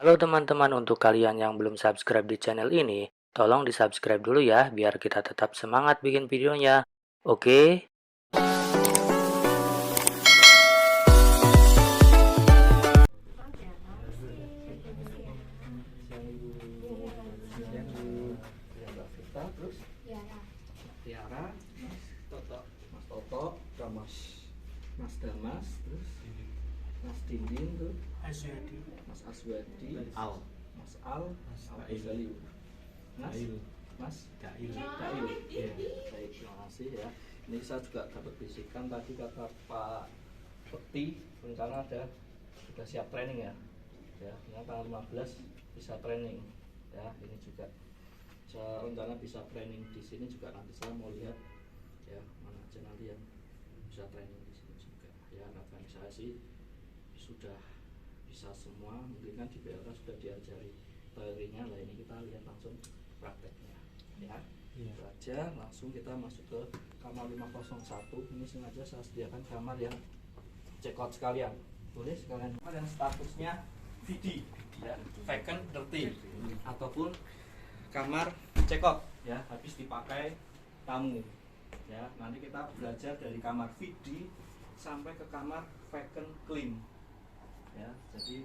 Halo teman-teman, untuk kalian yang belum subscribe di channel ini, tolong di subscribe dulu ya, biar kita tetap semangat bikin videonya. Oke? Terus Tiara, Mas Toto, Mas Damas, terus Mas Dinding, tuh Mas Aswadi, Mas Al Ghazali, Mas Dail. Ya, baik, terima kasih ya. Ini saya juga dapat bisikan tadi kata Pak Bekti, rencana sudah siap training ya. Ya, ini tanggal 15 bisa training. Ya, ini juga saya rencana bisa training di sini juga, nanti saya mau lihat ya mana aja nanti yang bisa training di sini juga. Ya, harapan saya sih sudah bisa semua, mungkin kan di BLK sudah diajari teorinya, lah ini kita lihat langsung prakteknya ya. Itu aja, langsung kita masuk ke kamar 501. Ini sengaja saya sediakan kamar yang check out sekalian, boleh sekalian kamar yang statusnya VD ya, vacant dirty, ataupun kamar check out ya, habis dipakai tamu ya. Nanti kita belajar dari kamar VD sampai ke kamar vacant clean ya. Jadi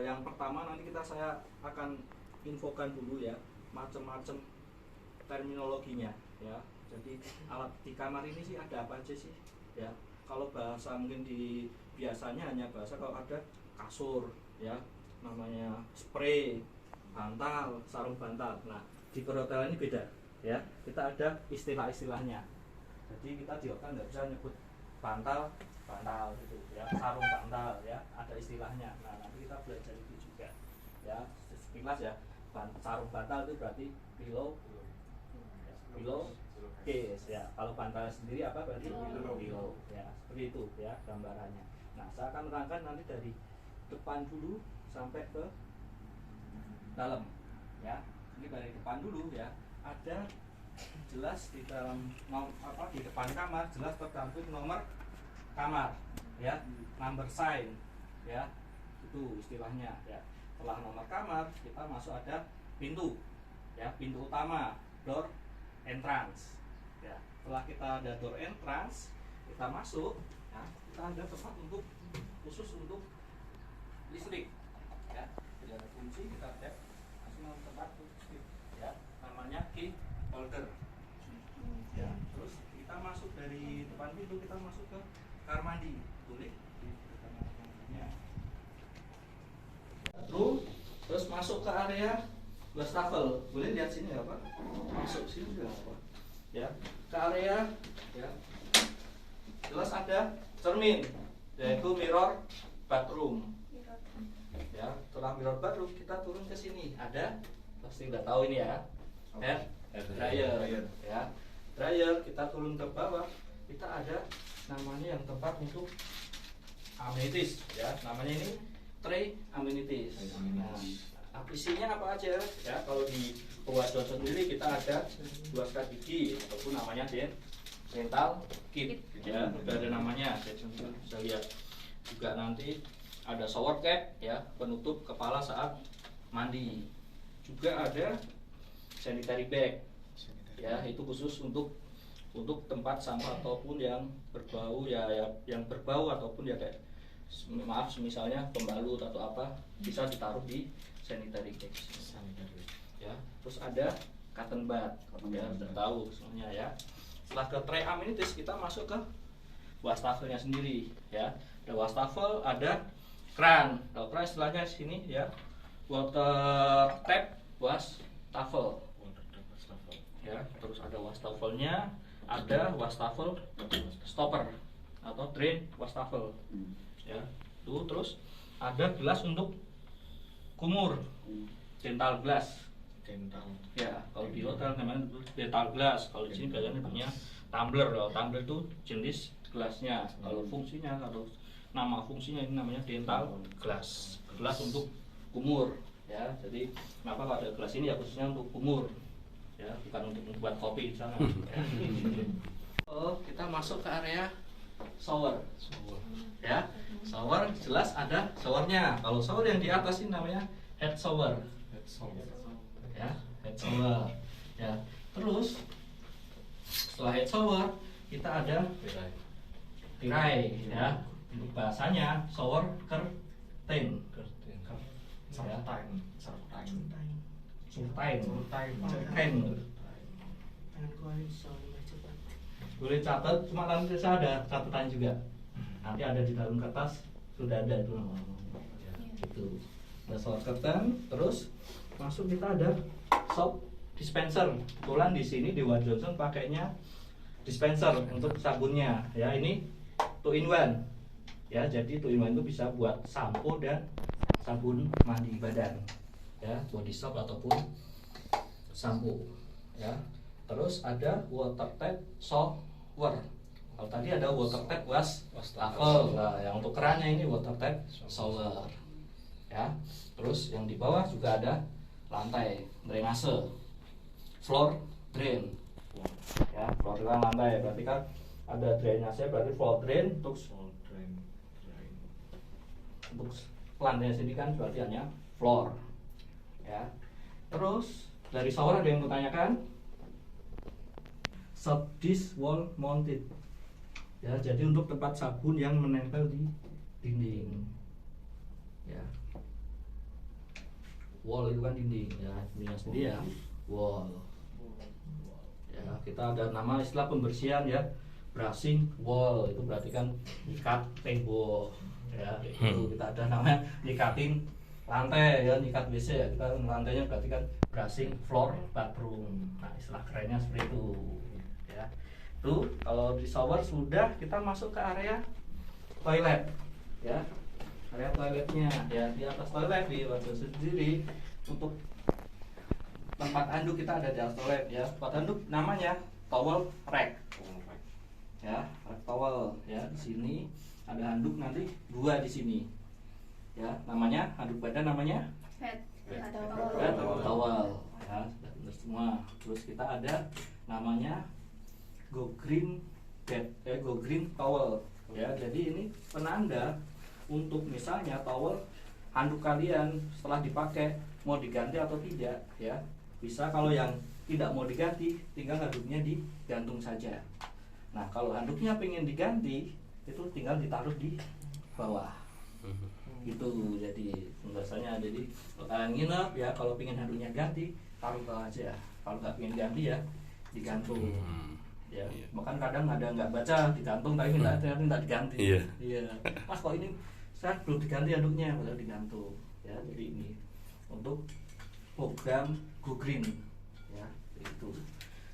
yang pertama nanti saya akan infokan dulu ya macam-macam terminologinya ya. Jadi alat di kamar ini sih ada apa aja sih ya. Kalau bahasa mungkin di biasanya hanya bahasa kalau ada kasur ya, namanya spray, bantal, sarung bantal. Nah, di perhotelan ini beda ya. Kita ada istilah-istilahnya. Jadi kita di hotel nggak bisa nyebut bantal gitu ya, sarung bantal ya, ada istilahnya. Nah, nanti kita belajar itu juga ya, sekilas ya. Sarung bantal itu berarti pillow case ya. Kalau bantal sendiri apa berarti pillow ya, seperti itu ya gambarannya. Nah, saya akan menerangkan nanti dari depan dulu sampai ke dalam ya. Ini dari depan dulu ya, ada jelas di dalam di depan kamar jelas tercantum nomor kamar ya, number sign ya, itu istilahnya ya. Setelah nomor kamar kita masuk ada pintu ya, pintu utama, door entrance ya. Setelah kita ada door entrance, kita masuk ya, kita ada tempat untuk khusus untuk listrik ya. Jadi ada kunci, kita tap langsung tempat listrik ya, namanya key holder ya. Terus kita masuk dari depan pintu, kita masuk ke kamar mandi, boleh di kamar mandinya. Terus masuk ke area wastafel, boleh lihat sini ya Pak, masuk sini juga apa ya, ke area ya. Jelas ada cermin, yaitu mirror bathroom ya. Setelah mirror bathroom kita turun ke sini, ada pasti udah tahu ini ya, dryer ya. Dryer kita turun ke bawah, kita ada namanya yang tempat untuk amenities ya, namanya ini tray amenities. Nah, isinya apa aja ya? Kalau di Buat Johnson sendiri kita ada 2 sikat gigi ataupun namanya dental kit ya, udah ada namanya. Bisa lihat juga nanti ada shower cap ya, penutup kepala saat mandi. Juga ada sanitary bag ya, itu khusus untuk tempat sampah ataupun yang berbau ya, yang berbau ataupun ya kayak maaf misalnya pembalut atau apa, bisa ditaruh di sanitary bag ya. Terus ada cotton bud ya, sudah tahu semuanya ya. Setelah ke tray amenities kita masuk ke wastafelnya sendiri ya. Ada wastafel, ada kran. Kalau kran istilahnya sini ya, water tap wastafel ya. Terus ada wastafelnya, ada wastafel stopper atau drain wastafel ya. Tuh, terus ada gelas untuk kumur, dental glass ya. Kalau di hotel namanya dental glass, kalau di sini kalian punya tumbler. Kalau tumbler itu jenis gelasnya. Kalau fungsinya, kalau nama fungsinya ini namanya dental glass, gelas untuk kumur ya. Jadi kenapa kalau ada gelas ini ya, khususnya untuk kumur ya, bukan untuk membuat kopi di sana ya. Oh, kita masuk ke area shower. Ya, shower jelas ada showernya. Kalau shower yang di atas ini namanya head shower. Ya, head shower. Ya, terus setelah head shower kita ada tirai. Ya, bahasanya shower curtain. Curtain. Boleh catat, cuma nanti saya ada catatan juga. Nanti ada di dalam kertas, sudah ada itu. Itu. Ada shower curtain, terus masuk kita ada soap dispenser. Kebetulan di sini di Ward Johnson pakainya dispenser untuk sabunnya. Ya, ini 2 in 1. Ya, jadi 2 in 1 itu bisa buat sampo dan sabun mandi badan. Ya, body soap ataupun sampo. Ya. Terus ada water tap shower. Kalau tadi ada water tap wastafel. Nah, yang untuk kerannya ini water tap shower. Ya. Terus yang di bawah juga ada lantai drainase. Floor drain. Ya, floor drain lantai. Berarti kan ada drainase, berarti floor drain untuk lantai sini kan berarti hanya floor. Ya. Terus dari shower ada yang bertanyakan? Soap dish wall mounted. Ya, jadi untuk tempat sabun yang menempel di dinding. Ya. Wall itu kan dinding, ya, dindingnya sendiri ya. Wall. Ya, kita ada nama istilah pembersihan ya. Brushing wall itu berarti kan nyikat tembok. Ya, itu kita ada namanya nyikatin lantai ya, nyikat WC ya. Kita lantainya berarti kan brushing floor bathroom. Nah, istilah kerennya seperti itu. Ya. Tuh, kalau di shower sudah, kita masuk ke area toilet. Ya. Area toiletnya ya, di atas toilet di wajah sendiri untuk tempat anduk kita ada di atas toilet ya. Tempat anduk namanya towel rack. Ya, rack towel ya. Di sini ada handuk nanti 2 di sini. Ya, namanya handuk badan namanya head towel. Ya, sudah benar semua. Terus kita ada namanya go green towel. Ya, jadi ini penanda untuk misalnya towel handuk kalian setelah dipakai mau diganti atau tidak ya. Bisa kalau yang tidak mau diganti tinggal handuknya digantung saja. Nah, kalau handuknya pengen diganti itu tinggal ditaruh di bawah. Gitu. Jadi pembahasannya, jadi kalau kalian nginep ya, kalau pengen handuknya ganti taruh bawah aja. Kalau nggak pengen ganti ya digantung. Ya, bahkan kadang ada nggak baca digantung tapi minta diganti. Iya. Mas, kok ini saya belum diganti handuknya, padahal digantung. Ya, jadi ini untuk program Go Green. Ya, itu.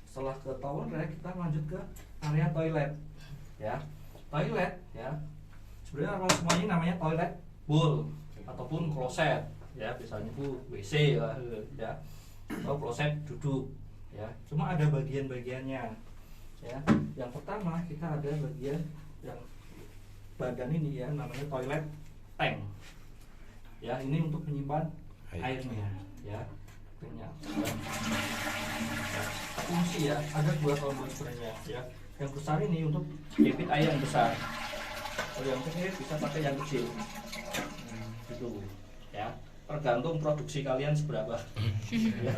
Setelah ke towel rack kita lanjut ke area toilet. Ya, toilet ya. Sebenarnya kalau semuanya namanya toilet bowl ataupun kloset. Ya, biasanya itu WC lah ya. Atau kloset duduk. Ya, cuma ada bagian-bagiannya. Ya, yang pertama kita ada bagian yang badan ini ya, namanya toilet tank. Ya, ini untuk menyimpan airnya. Ya, punya. Fungsi ya, ada 2 tombol sebenarnya. Ya, yang besar ini untuk debit air yang besar. Kalau yang kecil bisa pakai yang kecil. Gitu. Ya, tergantung produksi kalian seberapa. Ya.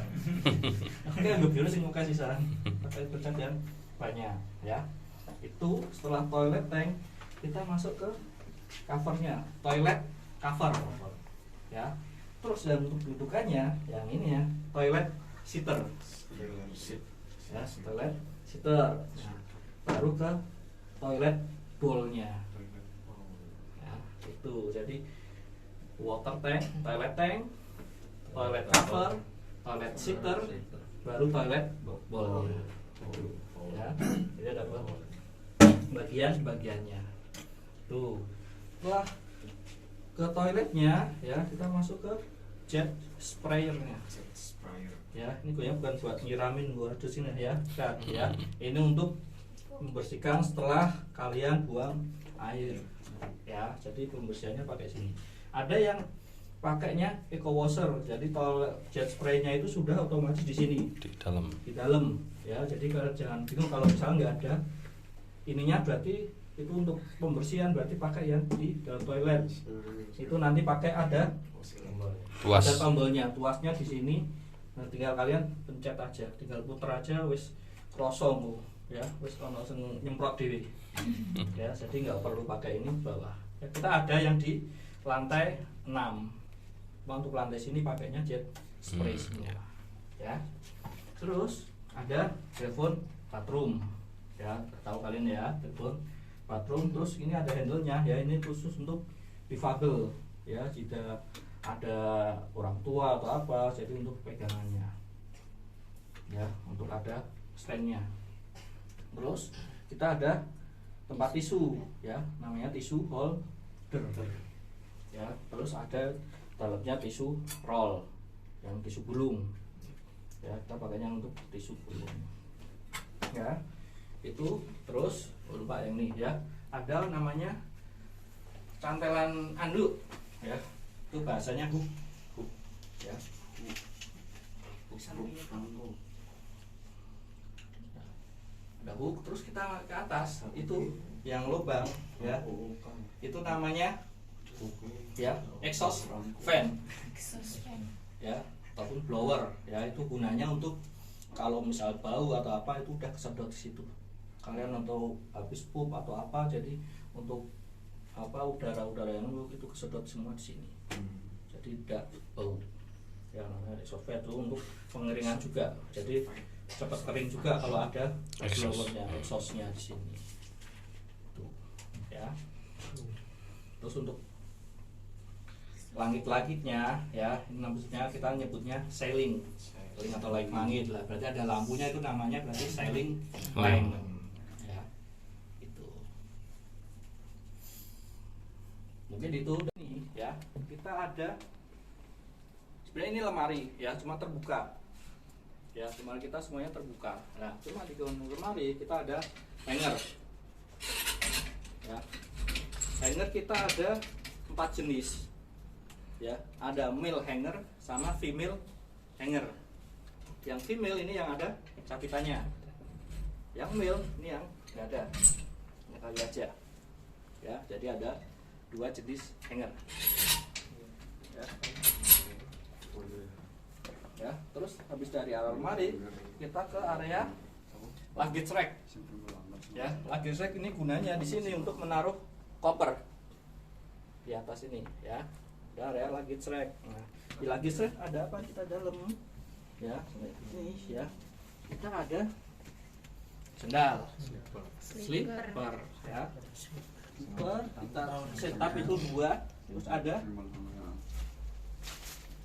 Oke, nggak biru sih mau kasih saran. Pakai bercat yang banyak ya. Itu setelah toilet tank kita masuk ke covernya, toilet cover ya. Terus dan untuk dudukannya yang ini ya, toilet seater ya, toilet seater. Nah, baru ke toilet bowl-nya ya, itu. Jadi water tank, toilet cover, toilet seater, baru toilet bowl. Ya, jadi ada bagian-bagiannya. Tuh. Setelah ke toiletnya ya, kita masuk ke jet sprayernya. Ya, ini kayaknya bukan buat nyiramin buat di sini ya, kan ya. Ini untuk membersihkan setelah kalian buang air. Ya, jadi pembersihannya pakai sini. Ada yang pakainya eco washer. Jadi jet spraynya itu sudah otomatis di sini. Di dalam. Ya, jadi kalau jangan bingung kalau misalnya nggak ada ininya, berarti itu untuk pembersihan, berarti pakai yang di dalam toilet. Itu nanti pakai ada tombolnya, tuasnya di sini. Nah, tinggal kalian pencet aja, tinggal puter aja, wis krosong ya, wis ono sing nyemprot dhewe. Ya, jadi nggak perlu pakai ini bawah. Ya, kita ada yang di lantai 6. Untuk lantai sini pakainya jet spray semua. Ya. Terus ada telepon bathroom. Ya, tahu kalian ya, telepon bathroom. Terus ini ada handle-nya ya, ini khusus untuk difabel ya, jika ada orang tua atau apa, jadi untuk pegangannya. Ya, untuk ada stand-nya. Terus kita ada tempat tisu ya, namanya tisu holder. Ya, terus ada dalamnya tisu roll, yang tisu gulung. Ya, kita pakainya untuk tisu gulung. Ya, itu terus lupa yang ini ya, ada namanya cantelan anduk ya, itu bahasanya hook ya, hook. Ada hook, terus kita ke atas itu yang lubang ya, itu namanya ya exhaust fan ya, ataupun blower ya. Itu gunanya untuk kalau misal bau atau apa itu udah kesedot di situ kalian, atau habis pup atau apa, jadi untuk apa udara yang itu kesedot semua di sini, jadi tidak bau ya. Namanya exhaust fan itu untuk pengeringan juga, jadi cepat kering juga kalau ada blowernya, exhaustnya di sini tuh ya. Terus untuk langit-langitnya ya, ini maksudnya kita nyebutnya sailing atau light mangit lah, berarti ada lampunya, itu namanya berarti sailing lamp ya. Itu mungkin itu nih ya. Kita ada sebenarnya ini lemari ya, cuma terbuka ya, lemari kita semuanya terbuka. Nah, cuma di lemari kita ada hanger ya. Hanger kita ada 4 jenis ya, ada male hanger sama female hanger. Yang female ini yang ada capitannya, yang male ini yang nggak ada, ini kali aja ya. Jadi ada 2 jenis hanger ya. Ya, terus habis dari almari kita ke area luggage rack ya. Luggage rack ini gunanya di sini untuk menaruh koper di atas ini ya. Area luggage rack. Nah, di luggage rack ada apa kita dalam ya, ini ya, kita ada sendal, slipper ya, slipper kita setup itu 2. Terus ada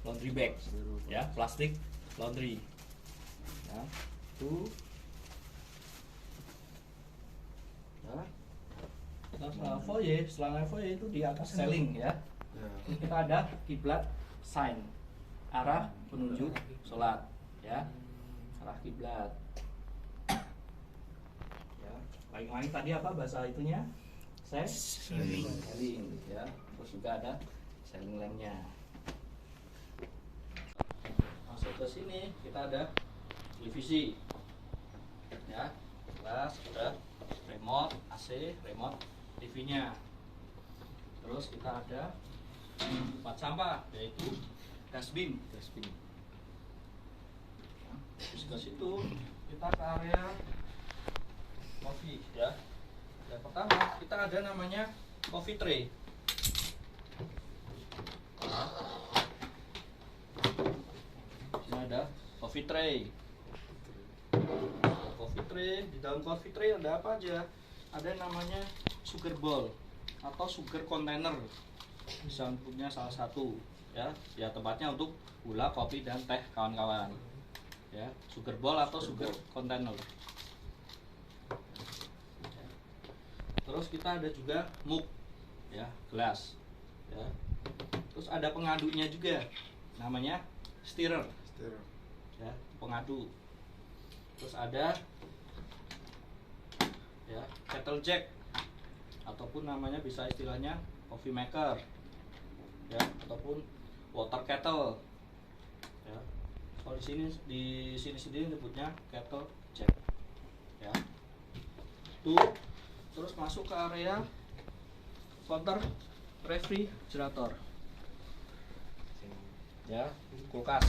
laundry bag ya, plastik laundry ya, itu ya. Nah, foyer, selangnya foyer itu di atas ceiling ya. Ini kita ada kiblat sign, arah penunjuk sholat ya, arah kiblat ya. Lain-lain tadi apa bahasa itunya? Sailing ya. Terus juga ada sailing lampnya. Masuk ke sini kita ada televisi ya, jelas ada remote AC, remote TV-nya. Terus kita ada tempat sampah, yaitu dustbin. Terus ke situ kita ke area coffee ya. Yang pertama kita ada namanya coffee tray. Ini ada coffee tray. Coffee tray, di dalam coffee tray ada apa aja? Ada yang namanya sugar bowl atau sugar container, bisa punya salah satu ya, ya tempatnya untuk gula, kopi dan teh kawan-kawan ya. Sugar bowl atau sugar container. Terus kita ada juga mug ya, gelas ya. Terus ada pengaduknya juga, namanya stirrer ya, pengaduk. Terus ada ya kettle jack, ataupun namanya bisa istilahnya coffee maker ya, ataupun water kettle ya. Kalau di sini sendiri nyebutnya kettle jack ya. Itu Terus masuk ke area counter refrigerator, ya, kulkas.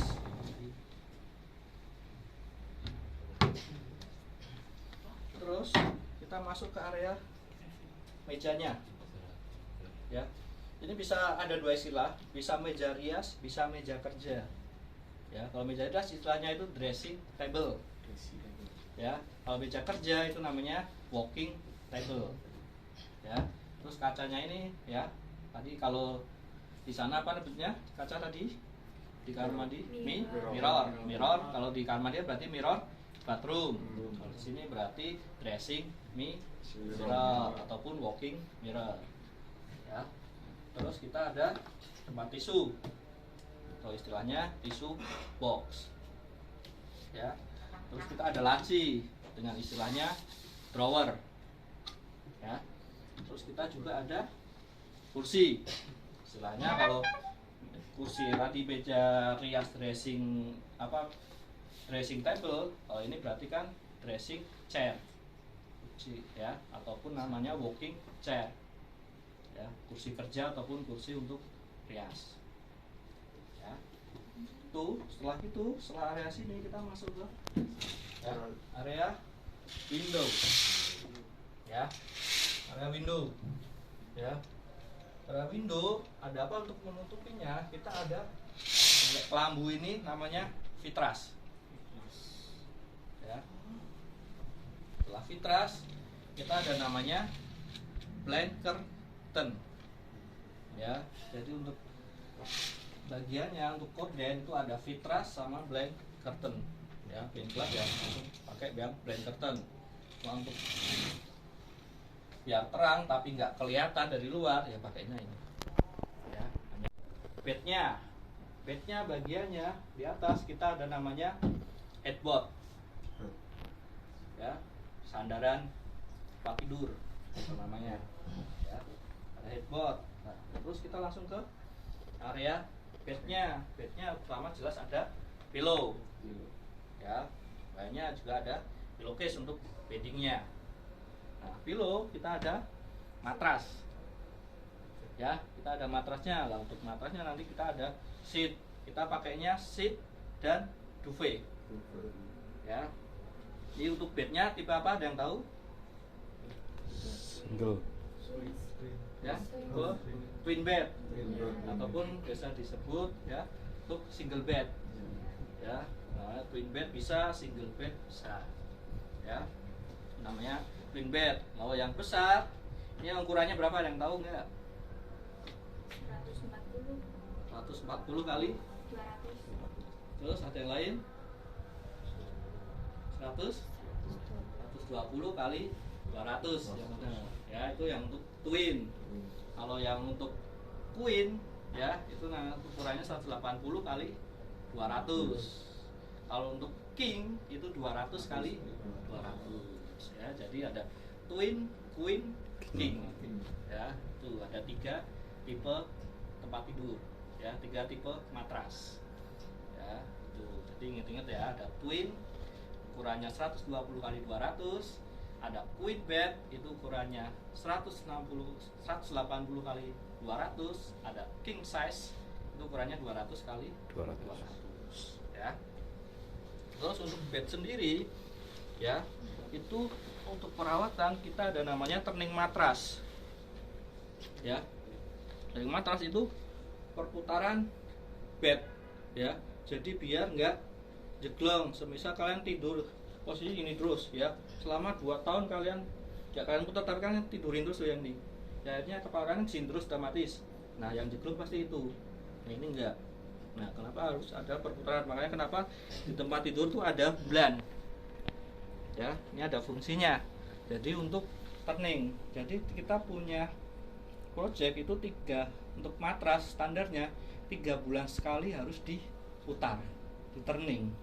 Terus kita masuk ke area mejanya, ya. Ini bisa ada dua istilah, bisa meja rias, bisa meja kerja. Ya, kalau meja rias istilahnya itu dressing table. Ya, kalau meja kerja itu namanya working table. Ya, terus kacanya ini, ya, tadi kalau di sana apa sebutnya kaca tadi di kamar mandi? Mirror. Kalau di kamar mandi berarti mirror bathroom. Kalau di sini berarti dressing mirror ataupun walking mirror. Ya. Terus kita ada tempat tisu, atau istilahnya tisu box. Ya. Terus kita ada laci dengan istilahnya drawer. Ya. Terus kita juga ada kursi. Istilahnya kalau kursi tadi meja rias dressing dressing table, kalau ini berarti kan dressing chair, kursi, ya, ataupun namanya walking chair, ya, kursi kerja ataupun kursi untuk rias, ya. Setelah area sini kita masuk ke, ya, area window, ya, area window, ya. Area window ada apa untuk menutupinya? Kita ada kelambu ini namanya vitras. Ya. Setelah vitras kita ada namanya blank curtain. Ya, jadi untuk bagiannya untuk korden itu ada vitras sama blank curtain. Ya, pin club ya langsung pakai yang blank curtain. Nah, untuk biar terang tapi nggak kelihatan dari luar ya pakainya ini, ya. Bednya bagiannya di atas kita ada namanya headboard, ya, sandaran tempat tidur itu namanya, ya, ada headboard. Nah, terus kita langsung ke area bednya pertama jelas ada pillow, ya, lainnya juga ada pillowcase untuk beddingnya. Nah, pillow kita ada matras, ya, kita ada matrasnya. Lah untuk matrasnya nanti kita ada sheet, kita pakainya sheet dan duvet, ya. Ini untuk bednya tipe apa, ada yang tahu? Single. Ya, twin bed ataupun biasa disebut, ya, untuk single bed, ya. Nah, twin bed bisa, single bed bisa, ya, namanya twin bed. Kalau yang besar ini ukurannya berapa, ada yang tahu nggak? 140 kali 200. terus ada yang lain 120 kali 200 yang benar, ya, itu yang untuk twin. Kalau yang untuk queen, ya, itu ukurannya 180 kali 200. Kalau untuk king itu 200 kali 200, ya. Jadi ada twin, queen, king, ya. Itu ada 3 tipe tempat tidur, ya, 3 tipe matras, ya. Itu jadi ingat-ingat ya, ada twin ukurannya 120 kali 200, ada queen bed itu ukurannya 180 kali 200, ada king size itu ukurannya 200 kali 200, ya. Terus untuk bed sendiri, ya, itu untuk perawatan kita ada namanya turning matras, ya. Turning matras itu perputaran bed, ya. Jadi biar nggak jeglong. Semisal kalian tidur posisi ini terus, ya, selama 2 tahun kalian putar, tapi kalian tidurin terus yang ini, ya, akhirnya kepala kalian sin terus otomatis. Nah, yang jeglong pasti itu. Nah, ini enggak. Nah, kenapa harus ada perputaran? Makanya kenapa di tempat tidur tuh ada blan, ya, ini ada fungsinya. Jadi untuk turning. Jadi kita punya project itu 3 untuk matras standarnya 3 bulan sekali harus diputar, di turning,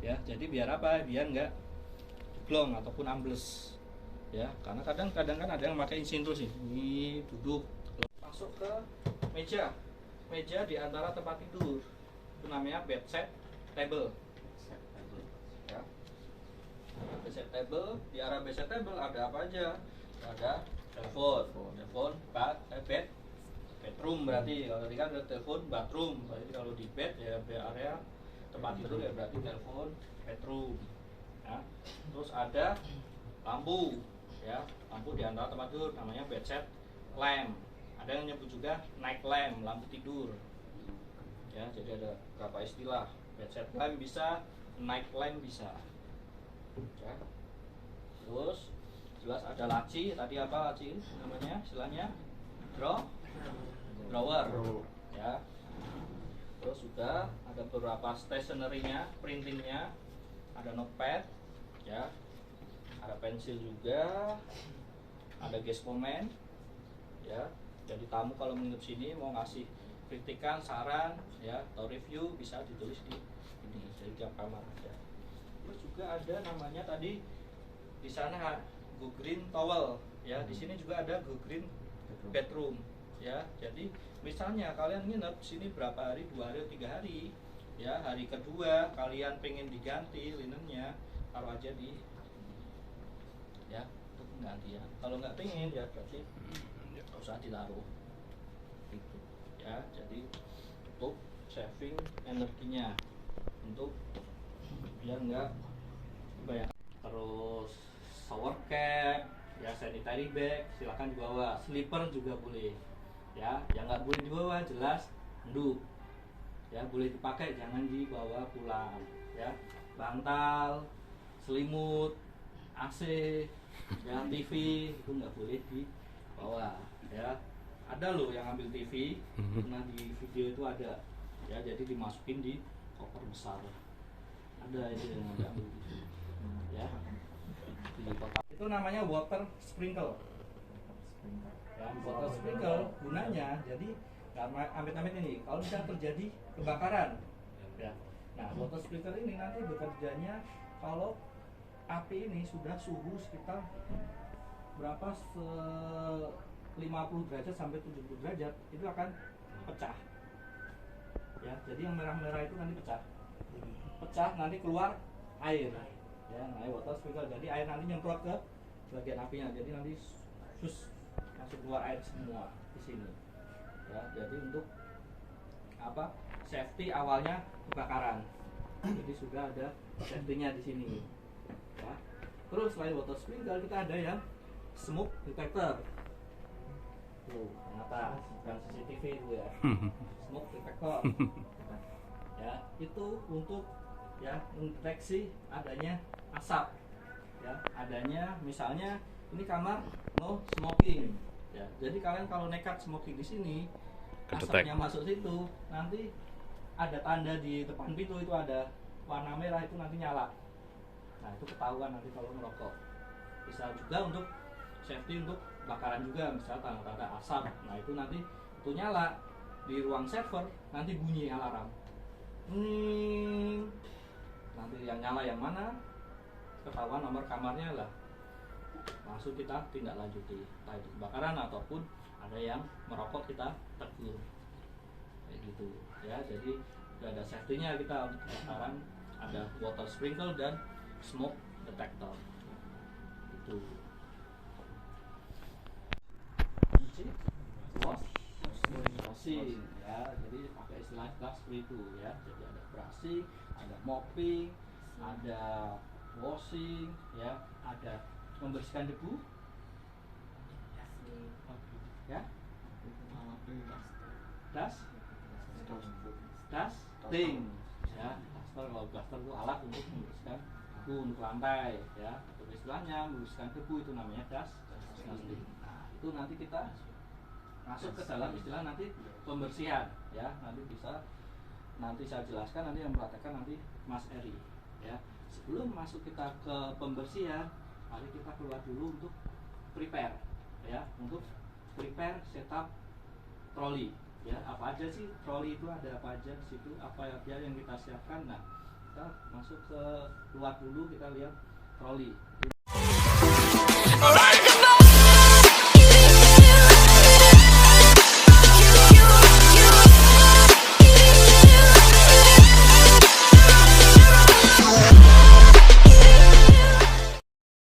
ya. Jadi biar apa? Biar nggak jeglong ataupun ambles, ya. Karena kadang-kadang kan ada yang pakai insin terus ini duduk. Masuk ke meja di antara tempat tidur itu namanya bedside table, ya. Bedside table, di arah bedside table ada apa aja? Ada telepon, bedroom berarti. Kalau tadi kan ada telepon, bathroom. Berarti kalau di bed ya area tempat tidur ya berarti telepon, bedroom. Ya. Terus ada lampu, ya lampu di antara tempat tidur namanya bedside lamp. Ada yang nyebut juga night lamp, lampu tidur. Ya, jadi ada beberapa istilah. Bedside lamp bisa, night lamp bisa. Ya. Terus jelas ada laci, tadi apa laci namanya istilahnya? Drawer. Ya. Terus sudah ada beberapa stationery-nya, printingnya, ada notepad, ya, ada pensil juga, ada gespomen, ya. Jadi tamu kalau menginap sini mau ngasih kritikan, saran, ya, atau review bisa ditulis di ini. Jadi tiap kamar ada. Terus juga ada namanya tadi di sana Go Green Towel, ya. Di sini juga ada Go Green Bedroom, ya. Jadi misalnya kalian nginep sini berapa hari, 2 hari, 3 hari, ya, hari kedua kalian pengen diganti linennya, taruh aja di, ya, untuk penggantian. Kalau nggak pengen ya berarti nggak usah ditaruh, gitu, ya. Jadi untuk saving energinya, untuk biar nggak banyak. Terus shower cap, ya, sanitary bag silakan dibawa, slipper juga boleh. Ya, yang nggak boleh dibawa jelas handuk, ya, boleh dipakai jangan dibawa pulang, ya. Bantal, selimut, AC, ya, TV itu nggak boleh dibawa, ya. Ada loh yang ambil TV, pernah di video itu ada, ya, jadi dimasukin di koper besar, ada itu yang ambil TV, ya, di kotak. Itu namanya water sprinkle. Ya, water sprinkle gunanya jadi amit-amit ini kalau bisa terjadi kebakaran, ya. Nah, water sprinkle ini nanti bekerjanya kalau api ini sudah suhu sekitar berapa, 50 derajat sampai 70 derajat itu akan pecah, ya. Jadi yang merah-merah itu nanti pecah nanti keluar air, ya, air water sprinkle. Jadi air nanti nyemprot ke bagian apinya, jadi nanti masuk keluar air semua di sini, ya. Jadi untuk apa, safety awalnya kebakaran, jadi sudah ada safety-nya di sini, ya. Terus selain water sprinkle kita ada yang smoke detector. Tuh, ternyata bukan CCTV itu, ya. Smoke detector, ya, itu untuk, ya, mendeteksi adanya asap, ya, adanya misalnya ini kamar no smoking, ya. Jadi kalian kalau nekat smoking di sini, asapnya masuk situ, nanti ada tanda di depan pintu itu ada warna merah itu nanti nyala. Nah, itu ketahuan nanti kalau merokok. Bisa juga untuk safety untuk bakaran juga, misalnya tanda-tanda asap. Nah, itu nanti itu nyala di ruang server, nanti bunyi alarm. Nanti yang nyala yang mana, ketahuan nomor kamarnya lah. Langsung kita tindak lanjuti, entah itu kebakaran ataupun ada yang merokok kita tegur, kayak gitu, ya. Jadi udah ada safety-nya kita untuk kebakaran, ada water sprinkle dan smoke detector, itu. Brushing, ya, jadi pakai istilah seperti itu, ya. Jadi ada brushing, ada mopping, ada washing, ya, ada membersihkan debu, ya, dusting, ya. Duster, kalau duster itu alat untuk membersihkan debu untuk lantai, ya. Atau istilahnya membersihkan debu itu namanya dusting. Nah, itu nanti kita masuk ke dalam istilah nanti pembersihan, ya. Nanti saya jelaskan, nanti yang mempraktekkan nanti Mas Eri, ya. Sebelum masuk kita ke pembersihan, mari kita keluar dulu untuk prepare, ya, untuk prepare setup troli, ya. Apa aja sih troli itu, ada apa aja di situ, apa ya yang kita siapkan. Nah, kita masuk ke luar dulu, kita lihat troli.